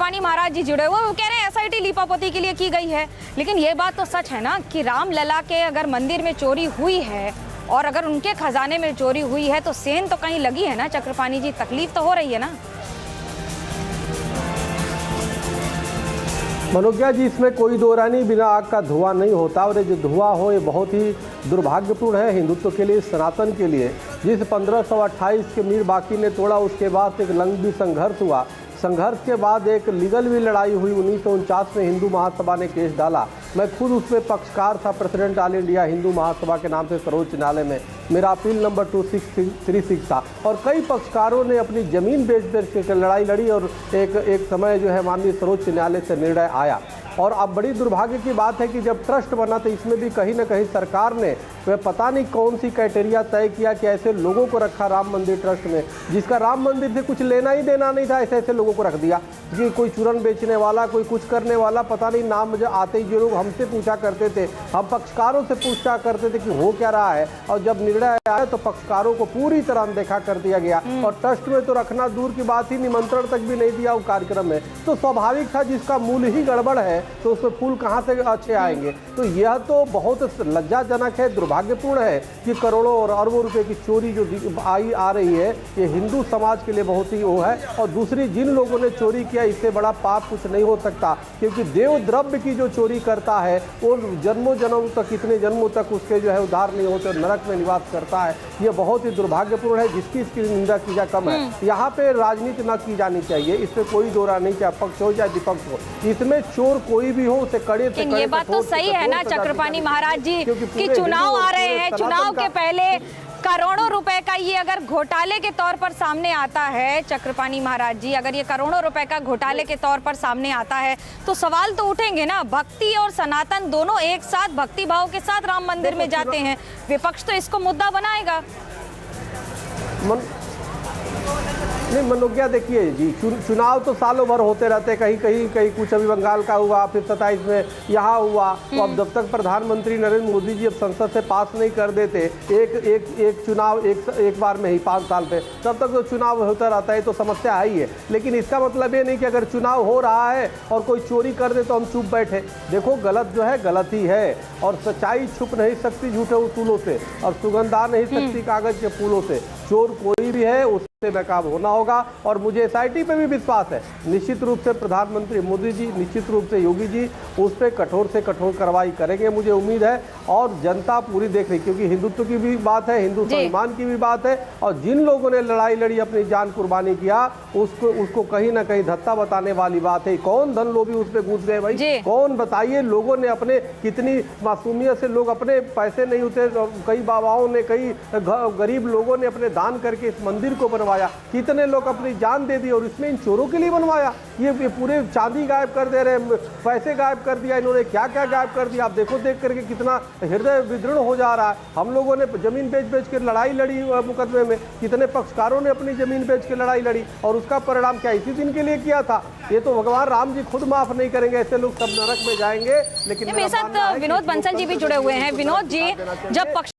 चक्रपाणी महाराज जी जुड़े हुए, वो कह रहे हैं एसआईटी लीपापोती के लिए की गई है। लेकिन ये बात तो सच है ना कि रामलला के अगर मंदिर में चोरी हुई है और अगर उनके खजाने में चोरी हुई है तो सेंध तो कहीं लगी है ना चक्रपाणी जी, तकलीफ तो हो रही है ना। मनोज्ञा जी, इसमें कोई दो राय नहीं, बिना आग का धुआं नहीं होता और ये जो धुआं हो ये बहुत ही दुर्भाग्यपूर्ण है हिंदुत्व के लिए, सनातन के लिए। जिस 1528 के मीर बाकी ने तोड़ा, उसके बाद एक लंबी संघर्ष हुआ। संघर्ष के बाद एक लीगल भी लड़ाई हुई। 1949 में हिंदू महासभा ने केस डाला। मैं खुद उसमें पक्षकार था, president all India Hindu Mahasabha के नाम से सर्वोच्च न्यायालय में। मेरा अपील नंबर 2636 था और कई पक्षकारों ने अपनी ज़मीन बेच के लड़ाई लड़ी और एक समय जो है माननीय सर्वोच्च न्यायालय से निर्णय आया। और अब बड़ी दुर्भाग्य की बात है कि जब ट्रस्ट बना तो इसमें भी कहीं ना कहीं सरकार ने वह पता नहीं कौन सी क्राइटेरिया तय किया कि ऐसे लोगों को रखा राम मंदिर ट्रस्ट में जिसका राम मंदिर से कुछ लेना ही देना नहीं था। ऐसे ऐसे लोगों को रख दिया कि कोई चूरन बेचने वाला, कोई कुछ करने वाला, पता नहीं नाम मुझे आते ही जो लोग हमसे पूछा करते थे, हम पक्षकारों से पूछा करते थे कि हो क्या रहा है। और जब निर्णय आया तो पक्षकारों को पूरी तरह अनदेखा कर दिया गया और ट्रस्ट में तो रखना दूर की बात ही, निमंत्रण तक भी नहीं दिया उस कार्यक्रम में। तो स्वाभाविक था, जिसका मूल ही गड़बड़ है तो उसमें फूल कहाँ से अच्छे आएंगे। तो यह तो बहुत लज्जाजनक है, दुर्भाग्यपूर्ण है कि करोड़ों और अरबों रुपए की चोरी जो आ रही है, ये हिंदू समाज के लिए बहुत ही वो है। और दूसरी, जिन लोगों ने चोरी किया, इससे बड़ा पाप कुछ नहीं हो सकता, क्योंकि देव द्रव्य की जो चोरी करता है वो जन्मों जन्मों तक, कितने जन्मों तक उसके जो है उद्धार नहीं होते, नरक में निवास करता है। ये बहुत ही दुर्भाग्यपूर्ण है, जिसकी इसकी निंदा की जा कम है। यहाँ पे राजनीति न की जानी चाहिए, इसमें कोई दो राय नहीं, चाहे पक्ष हो चाहे विपक्ष हो। इसमें चोर कोई भी हो उसे कड़े से कड़े। ये बात तो सही है ना चक्रपाणी महाराज जी कि चुनाव आ रहे हैं, चुनाव के पहले करोड़ों रुपए का ये अगर घोटाले के तौर पर सामने आता है, चक्रपाणी महाराज जी, अगर ये करोड़ों रुपए का घोटाले के तौर पर सामने आता है तो सवाल तो उठेंगे ना। भक्ति और सनातन दोनों एक साथ भक्ति भाव के साथ राम मंदिर में जाते हैं, विपक्ष तो इसको मुद्दा बनाएगा। नहीं मनोज्ञा, देखिए जी, चुनाव तो सालों भर होते रहते, कहीं कुछ अभी बंगाल का हुआ, फिर 27 में यहाँ हुआ। तो अब जब तक प्रधानमंत्री नरेंद्र मोदी जी अब संसद से पास नहीं कर देते एक चुनाव एक बार में ही 5 साल पे, तब तक तो चुनाव होता रहता है, तो समस्या है ही है। लेकिन इसका मतलब ये नहीं कि अगर चुनाव हो रहा है और कोई चोरी कर दे तो हम चुप बैठे। देखो, गलत जो है गलत ही है और सच्चाई छुप नहीं सकती झूठे उसूलों से और सुगंध आ नहीं सकती कागज के फूलों से। चोर कोई भी है उससे बेकाब होना होगा और मुझे एसआईटी पे भी विश्वास है। निश्चित रूप से प्रधानमंत्री मोदी जी, निश्चित रूप से योगी जी उस पर कठोर से कठोर कार्रवाई करेंगे, मुझे उम्मीद है। और जनता पूरी देख रही, क्योंकि हिंदुत्व की भी बात है, हिंदू स्वाभिमान की भी बात है। और जिन लोगों ने लड़ाई लड़ी, अपनी जान कुर्बानी किया, उसको कहीं ना कहीं धत्ता बताने वाली बात है। कौन धन लोभी उस पर घुस गए भाई, कौन बताइए। लोगों ने अपने, कितनी मासूमियत से लोग अपने पैसे नहीं होते, कई बाबाओं ने, कई गरीब लोगों ने अपने दान करके इस मंदिर को बनवाया, कितने लोग अपनी जान दे दी और इसमें इन चोरों के लिए बनवाया। ये पूरे चांदी गायब कर दे रहे हैं, पैसे गायब कर दिया इन्होंने, क्या क्या गायब कर दिया। आप देखो, देख करके कितना हृदय विदृढ़ हो जा रहा है। हम लोगों ने जमीन बेच के लड़ाई लड़ी मुकदमे में, कितने पक्षकारों ने अपनी जमीन बेच के लड़ाई लड़ी और उसका परिणाम क्या इसी दिन के लिए किया था। ये तो भगवान राम जी खुद माफ नहीं करेंगे, ऐसे लोग सब नरक में जाएंगे। लेकिन मेरे साथ विनोद बंसल जी भी जुड़े हुए हैं। विनोद जी, जब